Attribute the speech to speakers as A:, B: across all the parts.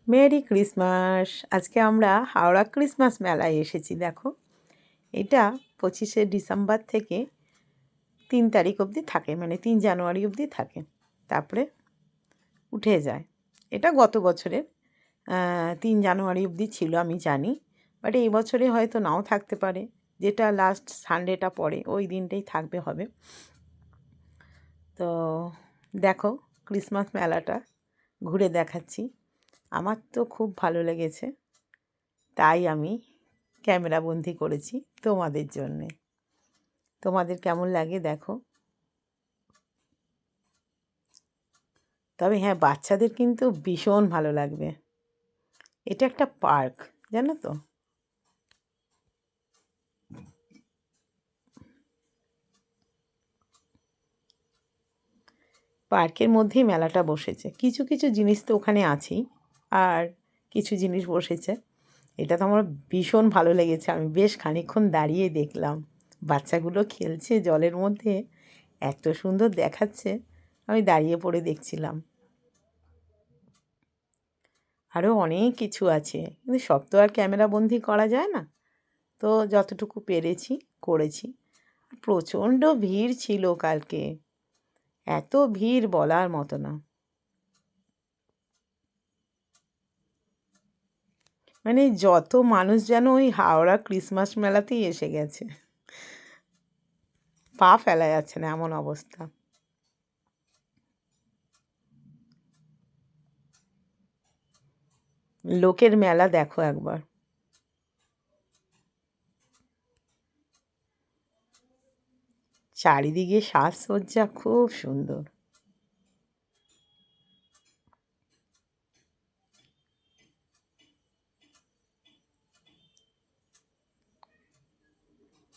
A: Merry Christmas. আজকে আমরা Howrah Christmas মেলায় এসেছি। দেখো, এটা 25শে ডিসেম্বর থেকে 3 তারিখ অবধি থাকে, মানে 3 জানুয়ারি অবধি থাকে, তারপরে উঠে যায়। এটা গত বছরের 3 জানুয়ারি অবধি ছিল, আমি জানি, বাট এই বছরে হয়তো নাও থাকতে পারে। যেটা লাস্ট সানডেটা পড়ে ওই দিনটাই থাকবে হবে। তো দেখো, ক্রিসমাস মেলাটা ঘুরে দেখাচ্ছি। আমার তো খুব ভালো লেগেছে, তাই আমি ক্যামেরাবন্দি করেছি তোমাদের জন্যে। তোমাদের কেমন লাগে দেখো। তবে হ্যাঁ, বাচ্চাদের কিন্তু ভীষণ ভালো লাগবে। এটা একটা পার্ক, জানো তো। পার্কের মধ্যেই মেলাটা বসেছে। কিছু কিছু জিনিস তো ওখানে আছেই, আর কিছু জিনিস বসেছে। এটা তো আমার ভীষণ ভালো লেগেছে। আমি বেশ খানিকক্ষণ দাঁড়িয়ে দেখলাম, বাচ্চাগুলো খেলছে জলের মধ্যে, এত সুন্দর দেখাচ্ছে। আমি দাঁড়িয়ে পড়ে দেখছিলাম। আরও অনেক কিছু আছে, কিন্তু সব তো আর ক্যামেরাবন্দি করা যায় না। তো যতটুকু পেরেছি করেছি। প্রচণ্ড ভিড় ছিল কালকে, এত ভিড় বলার মতো না। মানে যত মানুষ যেন ওই হাওড়া ক্রিসমাস মেলাতেই এসে গেছে, পা ফেলা যাচ্ছে না এমন অবস্থা। লোকের মেলা দেখো একবার। চারিদিকে সাজসজ্জা খুব সুন্দর।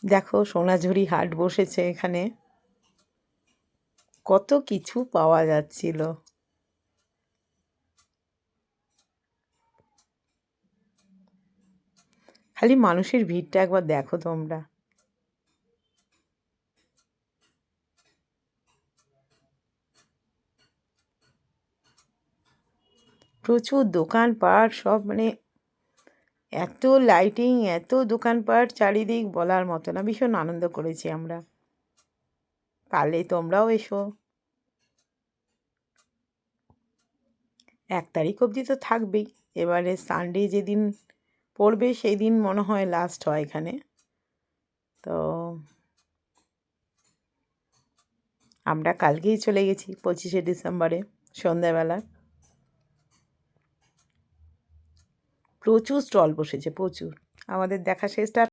A: দেখো, সোনাঝুরি হাট বসেছে এখানে, কত কিছু পাওয়া যাচ্ছিল। খালি মানুষের ভিড়টা একবার দেখো তোমরা। প্রচুর দোকানপাট সব, মানে এত লাইটিং, এত দোকানপাট চারিদিক বলার মতো না। ভীষণ আনন্দ করেছি আমরা। পারলে তোমরাও এসো। 1 তারিখ অবধি তো থাকবেই। এবারে সানডে যেদিন পড়বে সেই দিন মনে হয় লাস্ট হয় এখানে। তো আমরা কালকেই চলে গেছি 25শে ডিসেম্বরে সন্ধ্যাবেলা। প্রচুর স্টল বসেছে, প্রচুর। আমাদের দেখা শেষটা